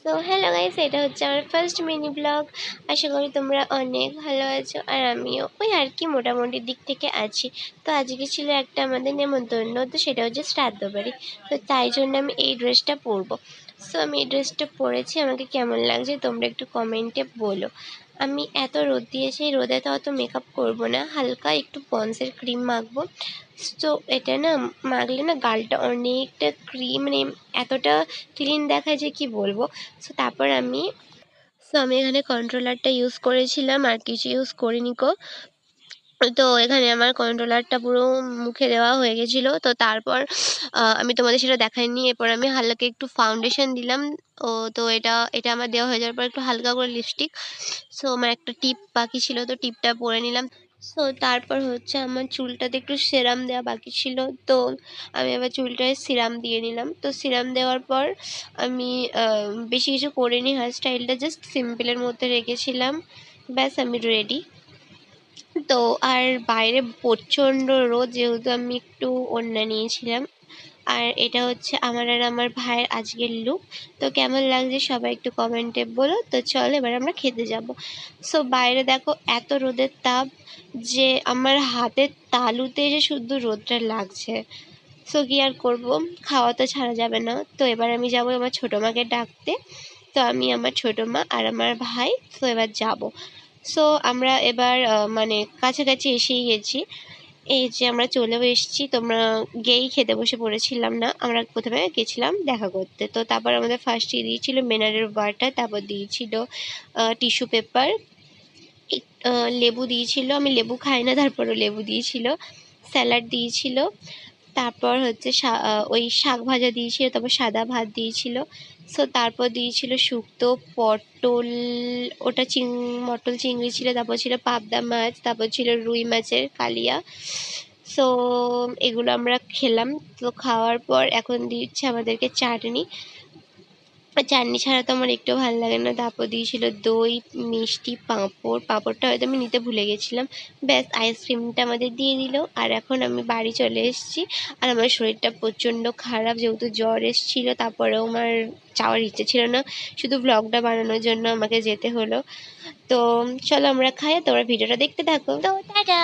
So hello guys, এটা হচ্ছে আমার ফার্স্ট মিনি ব্লগ। আশা করি তোমরা অনেক ভালো আছো, আর আমিও ওই আর কি মোটামুটি দিক থেকে আছি। তো আজকে ছিল একটা আমাদের নেমন্তন্ন, তো সেটা হচ্ছে শ্রাদ্ধ বাড়ি। তো তাই জন্য আমি এই ড্রেসটা পরবো। সো আমি এই ড্রেসটা পরেছি, আমাকে কেমন লাগছে তোমরা একটু কমেন্টে বলো। আমি এত রোদ দিয়েছি, এই রোদে তো অত মেকআপ করবো না, হালকা একটু পন্সের ক্রিম মাখবো। তো এটা না মাখলে না গালটা অনেকটা ক্রিম, মানে এতটা ক্লিন দেখায় যে কি বলবো। সো আমি এখানে কন্ট্রোলারটা ইউজ করেছিলাম, আর কিছু ইউজ করিনি কো। তো এখানে আমার কন্ট্রোলারটা পুরো মুখে দেওয়া হয়ে গেছিলো। তো তারপর আমি তোমাদের সেটা দেখাইনি। এরপর আমি হালকা একটু ফাউন্ডেশন দিলাম। তো এটা এটা আমার দেওয়া হয়ে যাওয়ার পর একটু হালকা করে লিপস্টিক। সো আমার একটা টিপ বাকি ছিল, তো টিপটা পরে নিলাম। সো তারপর হচ্ছে আমার চুলটাতে একটু সেরাম দেওয়া বাকি ছিল, তো আমি আবার চুলটায় সিরাম দিয়ে নিলাম। তো সিরাম দেওয়ার পর আমি বেশি কিছু করিনি, হেয়ার স্টাইলটা জাস্ট সিম্পলের মধ্যে রেখেছিলাম। ব্যাস আমি রেডি। তো আর বাইরে প্রচণ্ড রোদ, যেহেতু আমি একটু ওড়না নিয়েছিলাম। আর এটা হচ্ছে আমার আর আমার ভাইয়ের আজকের লুক। তো কেমন লাগছে সবাই একটু কমেন্টে বলো। তো চল এবার আমরা খেতে যাব। সো বাইরে দেখো এত রোদের তাপ, যে আমার হাতের তালুতে যে শুধু রোদটা লাগছে। সো কি আর করবো, খাওয়া তো ছাড়া যাবে না। তো এবার আমি যাবো আমার ছোটো মাকে ডাকতে। তো আমি, আমার ছোটো মা আর আমার ভাই, তো এবার যাব। সো আমরা এবার মানে কাছাকাছি এসেই গেছি। এই যে আমরা চলেও এসেছি, তোমরা গিয়েই খেতে বসে পড়েছিলাম না, আমরা প্রথমে গেছিলাম দেখা করতে। তো তারপর আমাদের ফার্স্টে দিয়েছিল মিনারেল ওয়াটার, তারপর দিয়েছিল টিস্যু পেপার, লেবু দিয়েছিল, আমি লেবু খাই না তারপরও লেবু দিয়েছিল, স্যালাড দিয়েছিল, তারপর হচ্ছে ওই শাক ভাজা দিয়েছিল, তারপর সাদা ভাত দিয়েছিল। সো তারপর দিয়েছিল শুক্তো, পটল, ওটা মটল চিংড়ি ছিল, তারপর ছিল পাবদা মাছ, তারপর ছিল রুই মাছের কালিয়া। সো এগুলো আমরা খেলাম। তো খাওয়ার পর এখন দিচ্ছে আমাদেরকে চাটনি। চাটনি ছাড়া তো আমার একটু ভালো লাগে না। তারপর দিয়েছিল দই, মিষ্টি, পাঁপড়টা হয়তো আমি নিতে ভুলে গেছিলাম। ব্যাস আইসক্রিমটা আমাদের দিয়ে দিল। আর এখন আমি বাড়ি চলে এসেছি, আর আমার শরীরটা প্রচণ্ড খারাপ, যেহেতু জ্বর এসেছিলো। তারপরেও আমার যাওয়ার ইচ্ছে ছিল না, শুধু ব্লগটা বানানোর জন্য আমাকে যেতে হলো। তো চলো আমরা খাই, তোমরা ভিডিওটা দেখতে থাকো। তো টাটা।